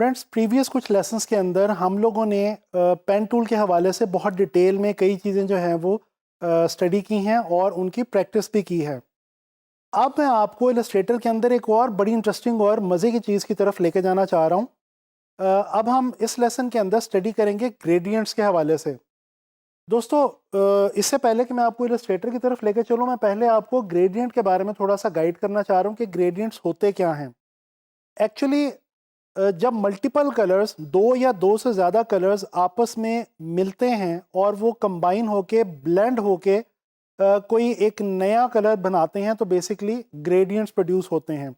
Friends, previous कुछ lessons के अंदर हम लोगों ने पेन टूल के हवाले से बहुत डिटेल में कई चीज़ें जो हैं वो स्टडी की हैं और उनकी प्रैक्टिस भी की है। अब मैं आपको इलस्ट्रेटर के अंदर एक और बड़ी इंटरेस्टिंग और मज़े की चीज़ की तरफ लेके जाना चाह रहा हूँ। अब हम इस लेसन के अंदर स्टडी करेंगे ग्रेडियंट्स के हवाले से। दोस्तों, इससे पहले कि मैं आपको इलस्ट्रेटर की तरफ लेके चलूँ, मैं पहले आपको ग्रेडियंट के बारे में थोड़ा सा गाइड करना चाह रहा हूँ कि ग्रेडियंट्स होते क्या हैं। एक्चुअली जब मल्टीपल कलर्स, दो या दो से ज़्यादा कलर्स आपस में मिलते हैं और वो कंबाइन होके ब्लेंड होके कोई एक नया कलर बनाते हैं तो बेसिकली ग्रेडियंट्स प्रोड्यूस होते हैं।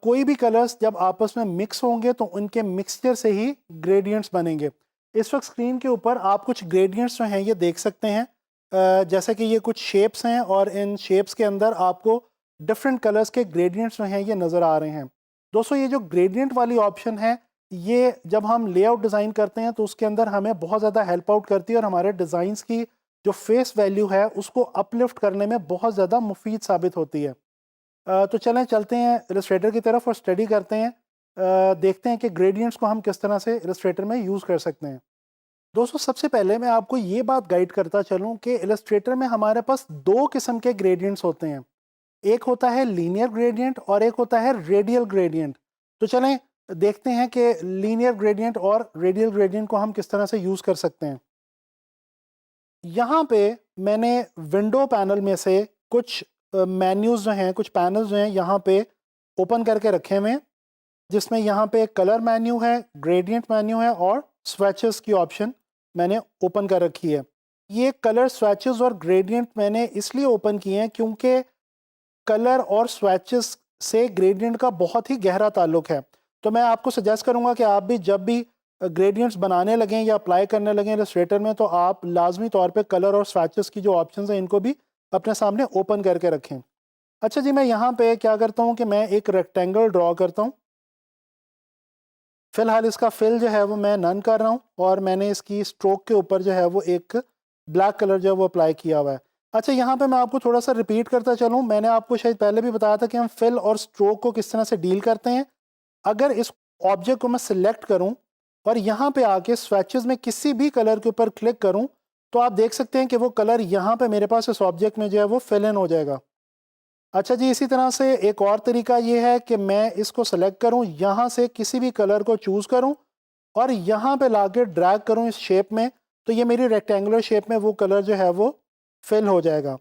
कोई भी कलर्स जब आपस में मिक्स होंगे तो उनके मिक्सचर से ही ग्रेडियंट्स बनेंगे। इस वक्त स्क्रीन के ऊपर आप कुछ ग्रेडियंट्स जो हैं ये देख सकते हैं। जैसे कि ये कुछ शेप्स हैं और इन शेप्स के अंदर आपको डिफरेंट कलर्स के ग्रेडियंट्स जो हैं ये नज़र आ रहे हैं। दोस्तों, ये जो ग्रेडियंट वाली ऑप्शन है, ये जब हम लेआउट डिज़ाइन करते हैं तो उसके अंदर हमें बहुत ज़्यादा हेल्प आउट करती है और हमारे डिज़ाइंस की जो फेस वैल्यू है उसको अपलिफ्ट करने में बहुत ज़्यादा मुफीद साबित होती है। तो चलें चलते हैं इलस्ट्रेटर की तरफ और स्टडी करते हैं। देखते हैं कि ग्रेडियंट्स को हम किस तरह से इलस्ट्रेटर में यूज़ कर सकते हैं। दोस्तों, सबसे पहले मैं आपको ये बात गाइड करता चलूँ कि इलस्ट्रेटर में हमारे पास दो किस्म के ग्रेडियंट्स होते हैं। एक होता है लीनियर ग्रेडियंट और एक होता है रेडियल ग्रेडियंट। तो चलें देखते हैं कि लीनियर ग्रेडियंट और रेडियल ग्रेडियंट को हम किस तरह से यूज़ कर सकते हैं। यहाँ पे मैंने विंडो पैनल में से कुछ मेन्यूज़ जो हैं, कुछ पैनल्स जो हैं यहाँ पे ओपन करके रखे हुए हैं, जिसमें यहाँ पे कलर मेन्यू है, ग्रेडियंट मेन्यू है और स्विचेस की ऑप्शन मैंने ओपन कर रखी है। ये कलर, स्विचेस और ग्रेडियंट मैंने इसलिए ओपन किए हैं क्योंकि कलर और स्वैचेस से ग्रेडियंट का बहुत ही गहरा ताल्लुक है। तो मैं आपको सजेस्ट करूंगा कि आप भी जब भी ग्रेडियंट्स बनाने लगें या अप्लाई करने लगें इलस्ट्रेटर में, तो आप लाजमी तौर पे कलर और स्वैचेस की जो ऑप्शंस हैं इनको भी अपने सामने ओपन करके रखें। अच्छा जी, मैं यहाँ पे क्या करता हूँ कि मैं एक रेक्टेंगल ड्रॉ करता हूँ। फिलहाल इसका फिल जो है वो मैं नन कर रहा हूँ और मैंने इसकी स्ट्रोक के ऊपर जो है वो एक ब्लैक कलर जो है वो अप्लाई किया हुआ है। अच्छा, यहाँ पे मैं आपको थोड़ा सा रिपीट करता चलूँ। मैंने आपको शायद पहले भी बताया था कि हम फिल और स्ट्रोक को किस तरह से डील करते हैं। अगर इस ऑब्जेक्ट को मैं सिलेक्ट करूँ और यहाँ पे आके स्वैचेस में किसी भी कलर के ऊपर क्लिक करूँ, तो आप देख सकते हैं कि वो कलर यहाँ पे मेरे पास इस ऑब्जेक्ट में जो है वो फिल इन हो जाएगा। अच्छा जी, इसी तरह से एक और तरीका ये है कि मैं इसको सेलेक्ट करूं, यहाँ से किसी भी कलर को चूज़ करूं और यहाँ पे लाके ड्रैग करूं इस शेप में, तो ये मेरी रेक्टेंगुलर शेप में वो कलर जो है वो फिल हो जाएगा।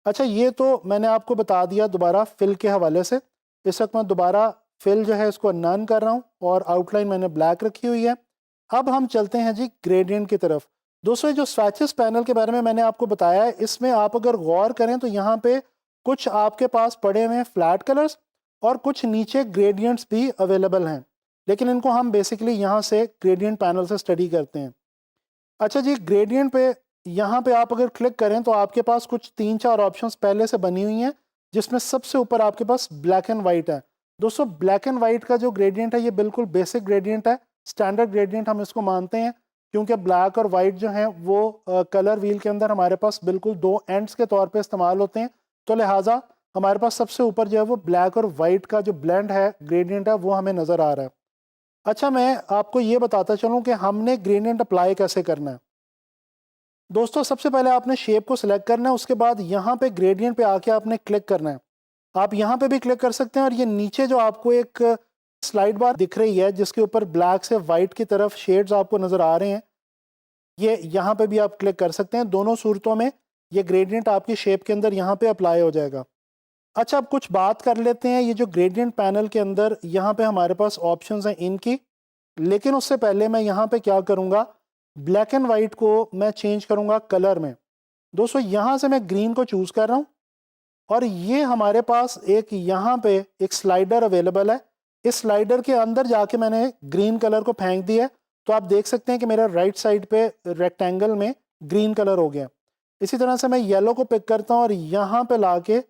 अच्छा, ये तो मैंने आपको बता दिया दोबारा फिल के हवाले से। इस वक्त मैं दोबारा फिल जो है इसको नन कर रहा हूँ और आउटलाइन मैंने ब्लैक रखी हुई है। अब हम चलते हैं जी ग्रेडियंट की तरफ। दोस्तों, जो स्वैचेस पैनल के बारे में मैंने आपको बताया है, इसमें आप अगर गौर करें तो यहाँ पे कुछ आपके पास पड़े हुए हैं फ्लैट कलर्स और कुछ नीचे ग्रेडियंट्स भी अवेलेबल हैं, लेकिन इनको हम बेसिकली यहाँ से ग्रेडियंट पैनल से स्टडी करते हैं। अच्छा जी, ग्रेडियंट पे यहाँ पे आप अगर क्लिक करें तो आपके पास कुछ 3-4 ऑप्शंस पहले से बनी हुई हैं, जिसमें सबसे ऊपर आपके पास ब्लैक एंड वाइट है। दोस्तों, ब्लैक एंड वाइट का जो ग्रेडियंट है ये बिल्कुल बेसिक ग्रेडियंट है, स्टैंडर्ड ग्रेडियंट हम इसको मानते हैं, क्योंकि ब्लैक और वाइट जो हैं वो कलर व्हील के अंदर हमारे पास बिल्कुल दो एंड्स के तौर पे इस्तेमाल होते हैं। तो लिहाजा हमारे पास सबसे ऊपर जो है वो ब्लैक और वाइट का जो ब्लेंड है, ग्रेडियंट है, वो हमें नज़र आ रहा है। अच्छा, मैं आपको ये बताता चलूँ कि हमने ग्रेडियंट अप्लाई कैसे करना है। दोस्तों, सबसे पहले आपने शेप को सिलेक्ट करना है, उसके बाद यहाँ पे ग्रेडियंट पे आके आपने क्लिक करना है। आप यहाँ पे भी क्लिक कर सकते हैं और ये नीचे जो आपको एक स्लाइड बार दिख रही है जिसके ऊपर ब्लैक से वाइट की तरफ शेड्स आपको नज़र आ रहे हैं, ये यहाँ पे भी आप क्लिक कर सकते हैं। दोनों सूरतों में ये ग्रेडियंट आपकी शेप के अंदर यहाँ पे अप्लाई हो जाएगा। अच्छा, अब कुछ बात कर लेते हैं ये जो ग्रेडियंट पैनल के अंदर यहाँ पे हमारे पास ऑप्शंस हैं इनकी, लेकिन उससे पहले मैं यहाँ पे क्या करूँगा, ब्लैक एंड वाइट को मैं चेंज करूँगा कलर में। दोस्तों, यहाँ से मैं ग्रीन को चूज़ कर रहा हूँ और ये हमारे पास एक यहाँ पे एक स्लाइडर अवेलेबल है। इस स्लाइडर के अंदर जाके मैंने ग्रीन कलर को फेंक दिया है, तो आप देख सकते हैं कि मेरा राइट साइड पे रेक्टेंगल में ग्रीन कलर हो गया। इसी तरह से मैं येलो को पिक करता हूँ और यहाँ पे लाके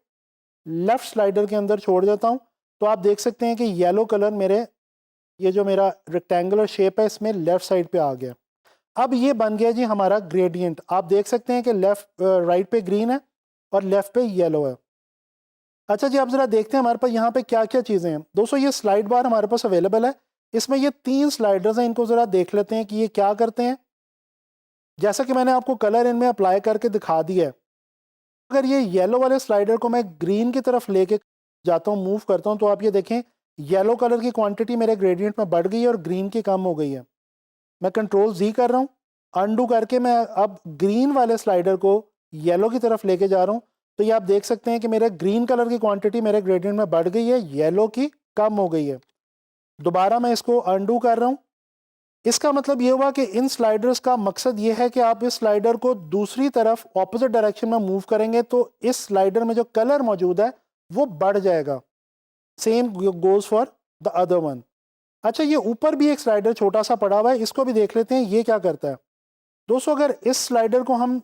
लेफ्ट स्लाइडर के अंदर छोड़ देता हूँ, तो आप देख सकते हैं कि येलो कलर मेरे ये जो मेरा रेक्टेंगुलर शेप है इसमें लेफ्ट साइड पे आ गया। अब ये बन गया जी हमारा ग्रेडियंट। आप देख सकते हैं कि लेफ्ट राइट पे ग्रीन है और लेफ्ट पे येलो है। अच्छा जी, आप ज़रा देखते हैं हमारे पास यहाँ पे क्या क्या चीज़ें हैं। दोस्तों, ये स्लाइड बार हमारे पास अवेलेबल है। इसमें ये 3 स्लाइडर्स हैं, इनको ज़रा देख लेते हैं कि ये क्या करते हैं। जैसा कि मैंने आपको कलर इनमें अप्लाई करके दिखा दिया है, अगर ये येलो वाले स्लाइडर को मैं ग्रीन की तरफ लेके जाता हूँ, मूव करता हूँ, तो आप ये देखें येलो कलर की क्वांटिटी मेरे ग्रेडियंट में बढ़ गई है और ग्रीन की कम हो गई है। मैं कंट्रोल Z कर रहा हूँ, अनडू करके मैं अब ग्रीन वाले स्लाइडर को येलो की तरफ लेके जा रहा हूँ, तो ये आप देख सकते हैं कि मेरे ग्रीन कलर की क्वांटिटी मेरे ग्रेडियंट में बढ़ गई है, येलो की कम हो गई है। दोबारा मैं इसको अनडू कर रहा हूँ। इसका मतलब ये हुआ कि इन स्लाइडर्स का मकसद ये है कि आप इस स्लाइडर को दूसरी तरफ ऑपोजिट डायरेक्शन में मूव करेंगे तो इस स्लाइडर में जो कलर मौजूद है वो बढ़ जाएगा। Same goes for the other one. अच्छा, ये ऊपर भी एक स्लाइडर छोटा सा पड़ा हुआ है, इसको भी देख लेते हैं ये क्या करता है। दोस्तों, अगर इस स्लाइडर को हम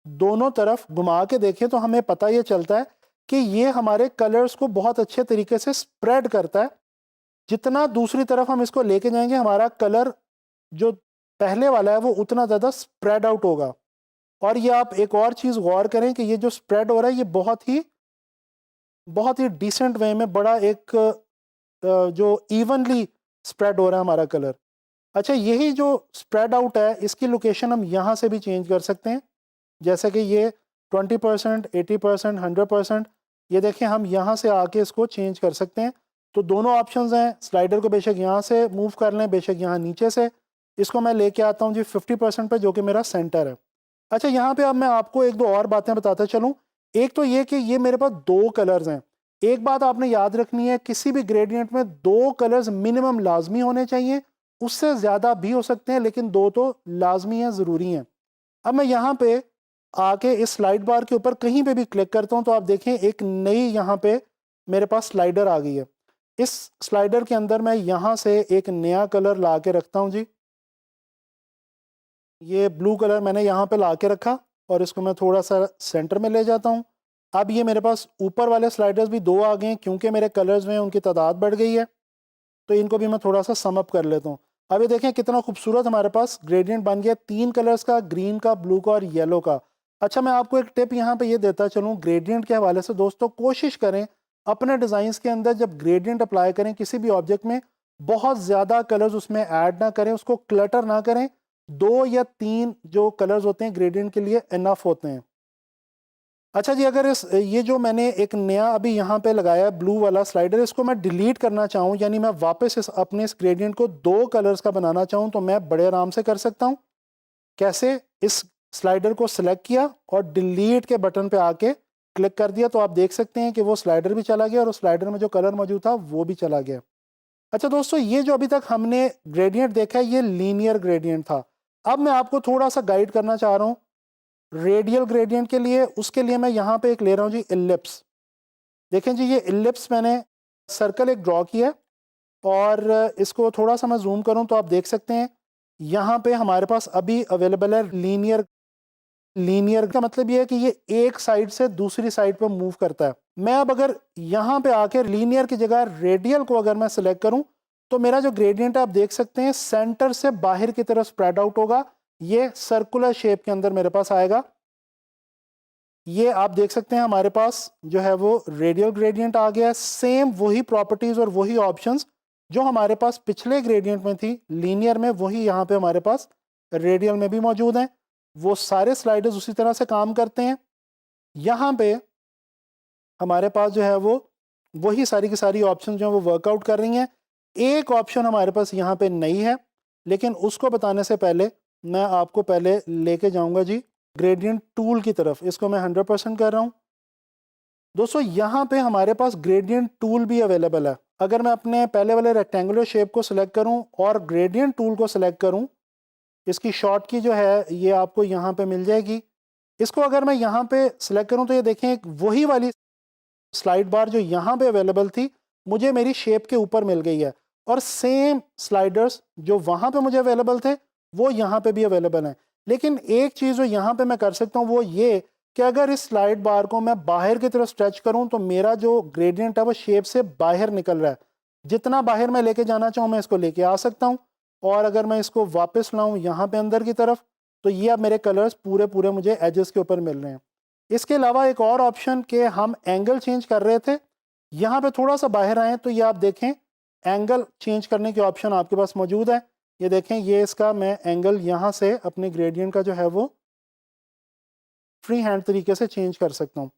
दोनों तरफ घुमा के देखें तो हमें पता ये चलता है कि ये हमारे कलर्स को बहुत अच्छे तरीके से स्प्रेड करता है। जितना दूसरी तरफ हम इसको लेके जाएंगे हमारा कलर जो पहले वाला है वो उतना ज़्यादा स्प्रेड आउट होगा। और ये आप एक और चीज़ गौर करें कि ये जो स्प्रेड हो रहा है ये बहुत ही डिसेंट वे में बड़ा एक जो इवनली स्प्रेड हो रहा है हमारा कलर। अच्छा, यही जो स्प्रेड आउट है इसकी लोकेशन हम यहाँ से भी चेंज कर सकते हैं, जैसे कि ये 20%, 80%, 100%, ये देखें हम यहाँ से आके इसको चेंज कर सकते हैं। तो दोनों ऑप्शंस हैं, स्लाइडर को बेशक यहाँ से मूव कर लें, बेशक यहाँ नीचे से। इसको मैं लेके आता हूँ जी 50% पे, जो कि मेरा सेंटर है। अच्छा, यहाँ पे अब मैं आपको एक दो और बातें बताता चलूँ। एक तो ये कि ये मेरे पास 2 कलर्स हैं। एक बात आपने याद रखनी है, किसी भी ग्रेडियंट में 2 कलर्स मिनिमम लाजमी होने चाहिए, उससे ज़्यादा भी हो सकते हैं, लेकिन 2 तो लाजमी हैं, ज़रूरी हैं। अब मैं यहाँ पे आके इस स्लाइड बार के ऊपर कहीं पे भी क्लिक करता हूँ तो आप देखें एक नई यहाँ पे मेरे पास स्लाइडर आ गई है। इस स्लाइडर के अंदर मैं यहाँ से एक नया कलर ला के रखता हूँ जी। ये ब्लू कलर मैंने यहाँ पे ला के रखा और इसको मैं थोड़ा सा सेंटर में ले जाता हूँ। अब ये मेरे पास ऊपर वाले स्लाइडर्स भी 2 आ गए हैं, क्योंकि मेरे कलर्स में उनकी तादाद बढ़ गई है, तो इनको भी मैं थोड़ा सा सम अप कर लेता हूँ। अब ये देखें कितना खूबसूरत हमारे पास ग्रेडियंट बन गया, 3 कलर्स का, ग्रीन का, ब्लू का और येलो का। अच्छा, मैं आपको एक टिप यहाँ पे ये देता चलूँ ग्रेडियंट के हवाले से। दोस्तों, कोशिश करें अपने डिज़ाइंस के अंदर जब ग्रेडियंट अप्लाई करें किसी भी ऑब्जेक्ट में, बहुत ज़्यादा कलर्स उसमें ऐड ना करें, उसको क्लटर ना करें। 2 या 3 जो कलर्स होते हैं ग्रेडियंट के लिए इनफ होते हैं। अच्छा जी, अगर ये जो मैंने एक नया अभी यहाँ पे लगाया ब्लू वाला स्लाइडर, इसको मैं डिलीट करना चाहूँ, यानी मैं वापस अपने इस ग्रेडियंट को 2 कलर्स का बनाना चाहूँ, तो मैं बड़े आराम से कर सकता हूँ। कैसे? इस स्लाइडर को सिलेक्ट किया और डिलीट के बटन पे आके क्लिक कर दिया, तो आप देख सकते हैं कि वो स्लाइडर भी चला गया और उस स्लाइडर में जो कलर मौजूद था वो भी चला गया। अच्छा दोस्तों, ये जो अभी तक हमने ग्रेडियंट देखा है ये लीनियर ग्रेडियंट था। अब मैं आपको थोड़ा सा गाइड करना चाह रहा हूँ रेडियल ग्रेडियंट के लिए। उसके लिए मैं यहाँ पे एक ले रहा हूँ जी इलिप्स। देखें जी, ये इलिप्स मैंने सर्कल एक ड्रॉ किया और इसको थोड़ा सा मैं जूम करूँ तो आप देख सकते हैं यहाँ पे हमारे पास अभी अवेलेबल है लीनियर। लीनियर का मतलब ये है कि ये एक साइड से दूसरी साइड पर मूव करता है। मैं अब अगर यहाँ पे आके लीनियर की जगह रेडियल को अगर मैं सिलेक्ट करूँ तो मेरा जो ग्रेडियंट है आप देख सकते हैं सेंटर से बाहर की तरफ स्प्रेड आउट होगा। ये सर्कुलर शेप के अंदर मेरे पास आएगा। ये आप देख सकते हैं हमारे पास जो है वो रेडियल ग्रेडियंट आ गया है। सेम वही प्रॉपर्टीज और वही ऑप्शंस जो हमारे पास पिछले ग्रेडियंट में थी लीनियर में, वही यहाँ पे हमारे पास रेडियल में भी मौजूद हैं। वो सारे स्लाइडर्स उसी तरह से काम करते हैं। यहाँ पे हमारे पास जो है वो वही सारी की सारी ऑप्शन जो है वो वर्कआउट कर रही हैं। एक ऑप्शन हमारे पास यहाँ पे नहीं है, लेकिन उसको बताने से पहले मैं आपको पहले लेके जाऊंगा जी ग्रेडियंट टूल की तरफ। इसको मैं 100% कर रहा हूँ। दोस्तों, यहाँ पे हमारे पास ग्रेडियंट टूल भी अवेलेबल है। अगर मैं अपने पहले वाले रेक्टेंगुलर शेप को सिलेक्ट करूँ और ग्रेडियंट टूल को सिलेक्ट करूँ, इसकी शॉर्ट की जो है ये आपको यहाँ पे मिल जाएगी। इसको अगर मैं यहाँ पे सिलेक्ट करूँ तो ये देखें एक वही वाली स्लाइड बार जो यहाँ पे अवेलेबल थी मुझे मेरी शेप के ऊपर मिल गई है, और सेम स्लाइडर्स जो वहाँ पे मुझे अवेलेबल थे वो यहाँ पे भी अवेलेबल हैं। लेकिन एक चीज़ जो यहाँ पे मैं कर सकता हूँ वो ये कि अगर इस स्लाइड बार को मैं बाहर की तरफ स्ट्रेच करूँ तो मेरा जो ग्रेडियंट है वो शेप से बाहर निकल रहा है। जितना बाहर मैं लेके जाना चाहूँ मैं इसको लेके आ सकता हूँ, और अगर मैं इसको वापस लाऊँ यहाँ पे अंदर की तरफ तो ये अब मेरे कलर्स पूरे पूरे मुझे एजेस के ऊपर मिल रहे हैं। इसके अलावा एक और ऑप्शन के हम एंगल चेंज कर रहे थे, यहाँ पे थोड़ा सा बाहर आए तो ये आप देखें एंगल चेंज करने के ऑप्शन आपके पास मौजूद है। ये देखें, ये इसका मैं एंगल यहाँ से अपने ग्रेडियंट का जो है वो फ्री हैंड तरीके से चेंज कर सकता हूँ।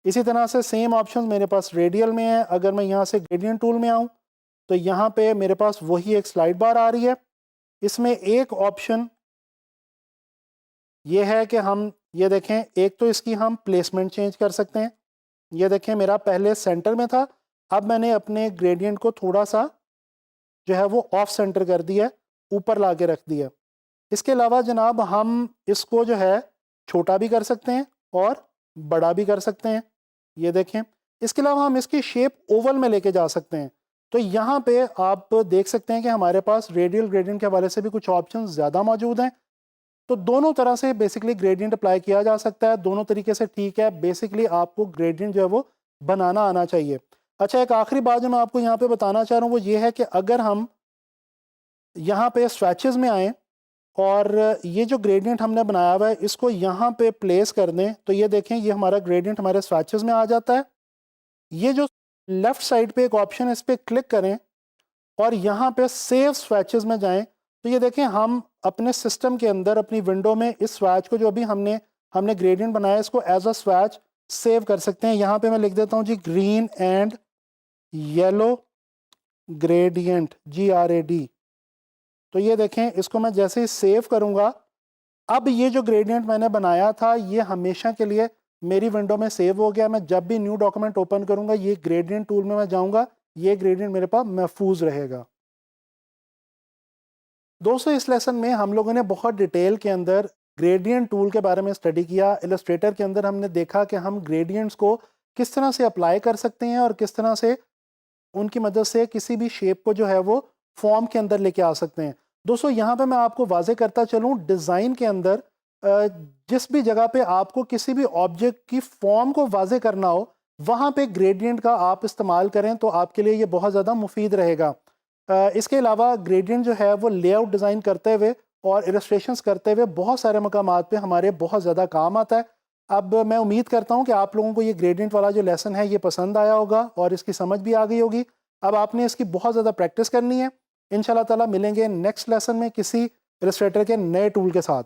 इसी तरह से सेम ऑप्शन मेरे पास रेडियल में है। अगर मैं यहाँ से ग्रेडियंट टूल में आऊँ तो यहाँ पे मेरे पास वही एक स्लाइड बार आ रही है। इसमें एक ऑप्शन ये है कि हम ये देखें, एक तो इसकी हम प्लेसमेंट चेंज कर सकते हैं। ये देखें, मेरा पहले सेंटर में था, अब मैंने अपने ग्रेडियंट को थोड़ा सा जो है वो ऑफ सेंटर कर दिया, ऊपर ला के रख दिया। इसके अलावा जनाब हम इसको जो है छोटा भी कर सकते हैं और बड़ा भी कर सकते हैं। ये देखें, इसके अलावा हम इसकी शेप ओवल में लेके जा सकते हैं। तो यहाँ पे आप देख सकते हैं कि हमारे पास रेडियल ग्रेडियंट के हवाले से भी कुछ ऑप्शन ज़्यादा मौजूद हैं। तो दोनों तरह से बेसिकली ग्रेडियंट अप्लाई किया जा सकता है, दोनों तरीके से ठीक है। बेसिकली आपको ग्रेडियंट जो है वो बनाना आना चाहिए। अच्छा, एक आखिरी बात जो मैं आपको यहाँ पे बताना चाह रहा हूँ वो ये है कि अगर हम यहाँ पे स्वैचेस में आए और ये जो ग्रेडियंट हमने बनाया हुआ है इसको यहाँ पे प्लेस कर दें, तो ये देखें, ये हमारा ग्रेडियंट हमारे स्वैचेस में आ जाता है। ये जो लेफ्ट साइड पे एक ऑप्शन है, इस पर क्लिक करें और यहाँ पे सेव स्वैचेस में जाएं, तो ये देखें हम अपने सिस्टम के अंदर अपनी विंडो में इस स्वैच को जो अभी हमने ग्रेडियंट बनाया है इसको एज अ स्वैच सेव कर सकते हैं। यहाँ पे मैं लिख देता हूँ जी, green and yellow gradient, GRAD। तो ये देखें, इसको मैं जैसे ही सेव करूँगा, अब ये जो ग्रेडियंट मैंने बनाया था ये हमेशा के लिए मेरी विंडो में सेव हो गया। मैं जब भी न्यू डॉक्यूमेंट ओपन करूँगा, ये ग्रेडियंट टूल में मैं जाऊँगा, ये ग्रेडियंट मेरे पास महफूज रहेगा। दोस्तों, इस लेसन में हम लोगों ने बहुत डिटेल के अंदर ग्रेडियंट टूल के बारे में स्टडी किया। इलस्ट्रेटर के अंदर हमने देखा कि हम ग्रेडियंट्स को किस तरह से अप्लाई कर सकते हैं और किस तरह से उनकी मदद से किसी भी शेप को जो है वो फॉर्म के अंदर लेके आ सकते हैं। दोस्तों, यहाँ पे मैं आपको वाजे करता चलूँ, डिज़ाइन के अंदर जिस भी जगह पे आपको किसी भी ऑब्जेक्ट की फॉर्म को वाजे करना हो, वहाँ पे ग्रेडियंट का आप इस्तेमाल करें तो आपके लिए ये बहुत ज़्यादा मुफीद रहेगा। इसके अलावा ग्रेडियंट जो है वो लेआउट डिज़ाइन करते हुए और इलस्ट्रेशंस करते हुए बहुत सारे मकामात पे हमारे बहुत ज़्यादा काम आता है। अब मैं उम्मीद करता हूँ कि आप लोगों को ये ग्रेडियंट वाला जो लेसन है ये पसंद आया होगा और इसकी समझ भी आ गई होगी। अब आपने इसकी बहुत ज़्यादा प्रैक्टिस करनी है। इंशाल्लाह ताला मिलेंगे नेक्स्ट लेसन में किसी इलस्ट्रेटर के नए टूल के साथ।